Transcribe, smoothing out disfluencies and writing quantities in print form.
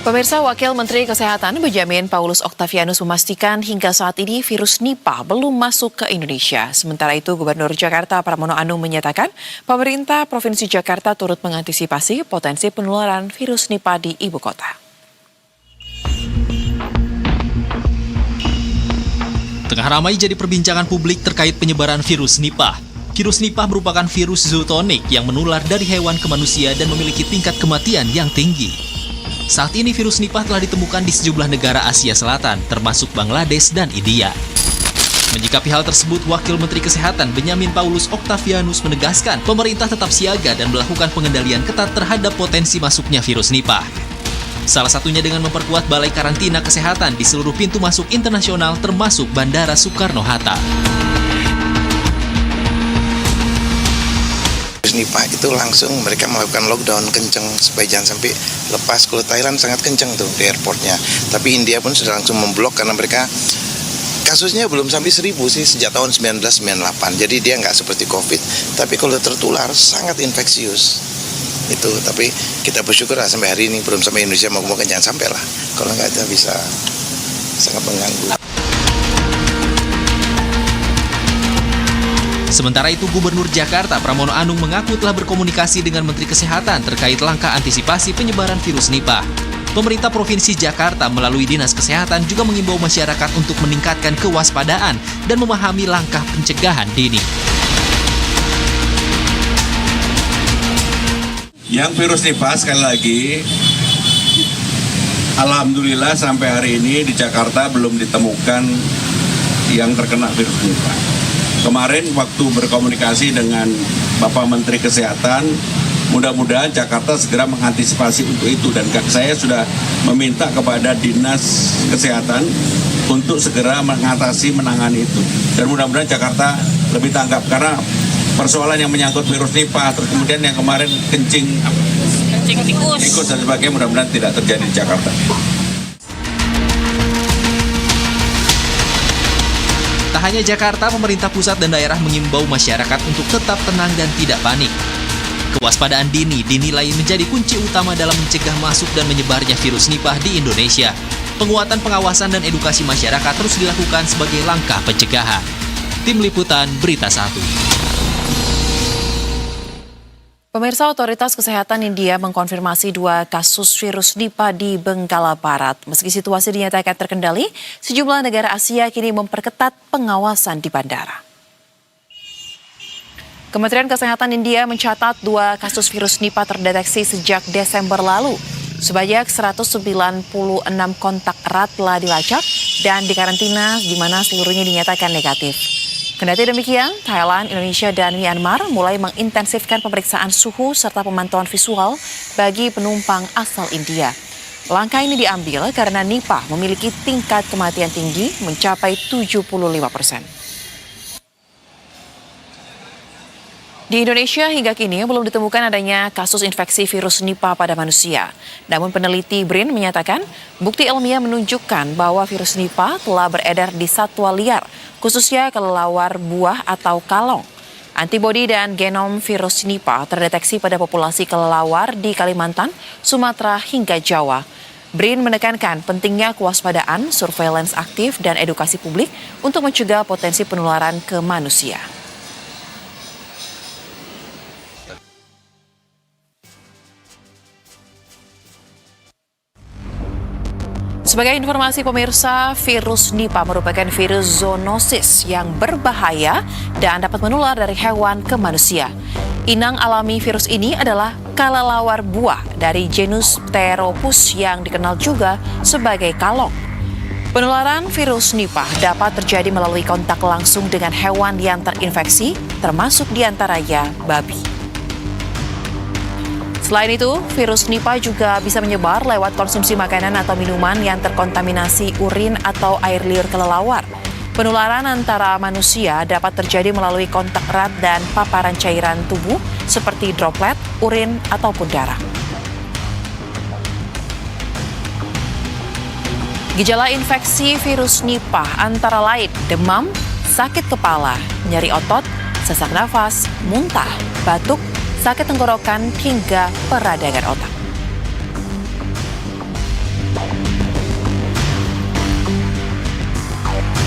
Pemirsa, Wakil Menteri Kesehatan Benjamin Paulus Octavianus memastikan hingga saat ini virus Nipah belum masuk ke Indonesia. Sementara itu, Gubernur Jakarta Pramono Anung menyatakan pemerintah Provinsi Jakarta turut mengantisipasi potensi penularan virus Nipah di ibu kota. Tengah ramai jadi perbincangan publik terkait penyebaran virus Nipah. Virus Nipah merupakan virus zoonotik yang menular dari hewan ke manusia dan memiliki tingkat kematian yang tinggi. Saat ini virus Nipah telah ditemukan di sejumlah negara Asia Selatan, termasuk Bangladesh dan India. Menyikapi hal tersebut, Wakil Menteri Kesehatan Benjamin Paulus Octavianus menegaskan pemerintah tetap siaga dan melakukan pengendalian ketat terhadap potensi masuknya virus Nipah. Salah satunya dengan memperkuat balai karantina kesehatan di seluruh pintu masuk internasional termasuk Bandara Soekarno-Hatta. Nipah itu langsung mereka melakukan lockdown kenceng supaya jangan sampai lepas. Kalau Thailand sangat kenceng tuh di airportnya, tapi India pun sudah langsung memblok karena mereka kasusnya belum sampai 1000 sih sejak tahun 1998. Jadi dia nggak seperti COVID, tapi kalau tertular sangat infeksius itu. Tapi kita bersyukur lah sampai hari ini belum sampai Indonesia, moga-moga jangan sampai lah. Kalau nggak itu bisa sangat mengganggu. Sementara itu, Gubernur Jakarta Pramono Anung mengaku telah berkomunikasi dengan Menteri Kesehatan terkait langkah antisipasi penyebaran virus Nipah. Pemerintah Provinsi Jakarta melalui Dinas Kesehatan juga mengimbau masyarakat untuk meningkatkan kewaspadaan dan memahami langkah pencegahan dini. Yang virus Nipah sekali lagi, alhamdulillah sampai hari ini di Jakarta belum ditemukan yang terkena virus Nipah. Kemarin waktu berkomunikasi dengan Bapak Menteri Kesehatan, mudah-mudahan Jakarta segera mengantisipasi untuk itu. Dan saya sudah meminta kepada Dinas Kesehatan untuk segera menangani itu. Dan mudah-mudahan Jakarta lebih tanggap, karena persoalan yang menyangkut virus Nipah, terus kemudian yang kemarin kencing tikus dan sebagainya, mudah-mudahan tidak terjadi di Jakarta. Tak hanya Jakarta, pemerintah pusat dan daerah mengimbau masyarakat untuk tetap tenang dan tidak panik. Kewaspadaan dini dinilai menjadi kunci utama dalam mencegah masuk dan menyebarnya virus Nipah di Indonesia. Penguatan pengawasan dan edukasi masyarakat terus dilakukan sebagai langkah pencegahan. Tim Liputan Berita 1. Pemirsa, Otoritas Kesehatan India mengkonfirmasi 2 kasus virus Nipah di Benggala Barat. Meski situasi dinyatakan terkendali, sejumlah negara Asia kini memperketat pengawasan di bandara. Kementerian Kesehatan India mencatat 2 kasus virus Nipah terdeteksi sejak Desember lalu. Sebanyak 196 kontak erat telah dilacak dan dikarantina, di mana seluruhnya dinyatakan negatif. Kendati demikian, Thailand, Indonesia, dan Myanmar mulai mengintensifkan pemeriksaan suhu serta pemantauan visual bagi penumpang asal India. Langkah ini diambil karena Nipah memiliki tingkat kematian tinggi mencapai 75%. Di Indonesia hingga kini belum ditemukan adanya kasus infeksi virus Nipah pada manusia. Namun peneliti BRIN menyatakan bukti ilmiah menunjukkan bahwa virus Nipah telah beredar di satwa liar, khususnya kelelawar buah atau kalong. Antibodi dan genom virus Nipah terdeteksi pada populasi kelelawar di Kalimantan, Sumatera hingga Jawa. BRIN menekankan pentingnya kewaspadaan, surveillance aktif, dan edukasi publik untuk mencegah potensi penularan ke manusia. Sebagai informasi pemirsa, virus Nipah merupakan virus zoonosis yang berbahaya dan dapat menular dari hewan ke manusia. Inang alami virus ini adalah kelelawar buah dari genus Pteropus yang dikenal juga sebagai kalong. Penularan virus Nipah dapat terjadi melalui kontak langsung dengan hewan yang terinfeksi, termasuk diantaranya babi. Selain itu, virus Nipah juga bisa menyebar lewat konsumsi makanan atau minuman yang terkontaminasi urin atau air liur kelelawar. Penularan antara manusia dapat terjadi melalui kontak erat dan paparan cairan tubuh seperti droplet, urin, ataupun darah. Gejala infeksi virus Nipah antara lain demam, sakit kepala, nyeri otot, sesak nafas, muntah, batuk, sakit tenggorokan, hingga peradangan otak.